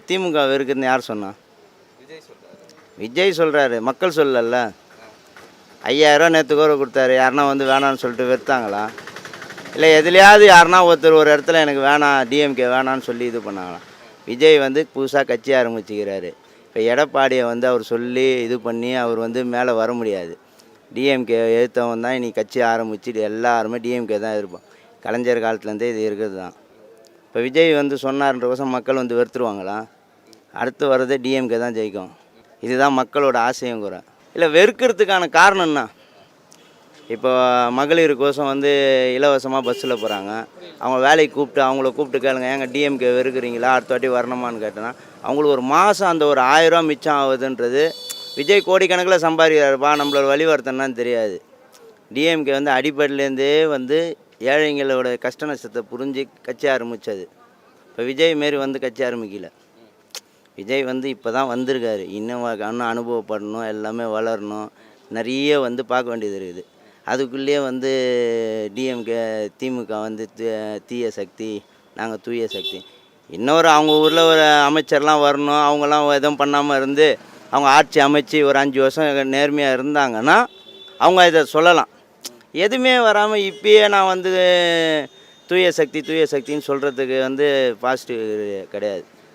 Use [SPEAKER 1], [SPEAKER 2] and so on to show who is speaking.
[SPEAKER 1] திமுக இருக்குதுன்னு யார் சொன்னா? விஜய் சொல்கிறாரு, மக்கள் சொல்லல. 5000 நேற்று கூட கொடுத்தாரு. யாருன்னா வந்து வேணான்னு சொல்லிட்டு வெறுத்தாங்களா? இல்லை எதுலையாவது யாருன்னா ஒருத்தர் ஒரு இடத்துல எனக்கு வேணாம், டிஎம்கே வேணான்னு சொல்லி இது பண்ணாங்களா? விஜய் வந்து புதுசாக கட்சி ஆரம்பிச்சுக்கிறாரு. இப்போ எடப்பாடியை வந்து அவர் சொல்லி இது பண்ணி அவர் வந்து மேலே வர முடியாது. டிஎம்கே எழுத்தவன் தான் இன்றைக்கி கட்சி ஆரம்பிச்சுட்டு எல்லாருமே டிஎம்கே தான் இருப்போம். கலைஞர் காலத்துலேருந்தே இது இருக்கிறது தான். இப்போ விஜய் வந்து சொன்னார்ன்றக்கோசம் மக்கள் வந்து வெறுத்துருவாங்களா? அடுத்து வர்றதே டிஎம்கே தான் ஜெயிக்கும். இதுதான் மக்களோட ஆசையும் கூட. இல்லை வெறுக்கிறதுக்கான காரணம் என்ன? இப்போ மகளிருக்கோசம் வந்து இலவசமாக பஸ்ஸில் போகிறாங்க. அவங்க வேலைக்கு கூப்பிட்டு அவங்கள கூப்பிட்டு கேளுங்க, ஏங்க டிஎம்கே வெறுக்கிறீங்களா, அடுத்த வாட்டி வரணுமான்னு கேட்டேன்னா அவங்களுக்கு ஒரு மாதம் அந்த ஒரு 1000 ரூபா மிச்சம் ஆகுதுன்றது. விஜய் கோடிக்கணக்கில் சம்பாதிக்கிறாருப்பா, நம்மளோட வழிவர்த்தனான்னு தெரியாது. டிஎம்கே வந்து அடிப்படையிலேருந்தே வந்து ஏழைங்களோட கஷ்ட நஷ்டத்தை புரிஞ்சு கட்சி ஆரம்பித்தது. இப்போ விஜய் மாரி வந்து கட்சி ஆரம்பிக்கல. விஜய் வந்து இப்போ தான் வந்திருக்காரு. இன்னும் அனுபவப்படணும், எல்லாமே வளரணும், நிறைய வந்து பார்க்க வேண்டியது இருக்குது. அதுக்குள்ளேயே வந்து டிஎம்கே திமுக வந்து தீய சக்தி, நாங்கள் தூய சக்தி. இன்னொரு அவங்க ஊரில் ஒரு அமைச்சர்லாம் வரணும், அவங்களாம் எதுவும் பண்ணாமல் இருந்து அவங்க ஆட்சி அமைச்சு ஒரு 5 வருஷம் நேர்மையாக இருந்தாங்கன்னா அவங்க இதை சொல்லலாம். எதுவுமே வராமல் இப்பயே நான் வந்து தூய சக்தின்னு சொல்கிறதுக்கு வந்து பாசிட்டிவ் கிடையாது.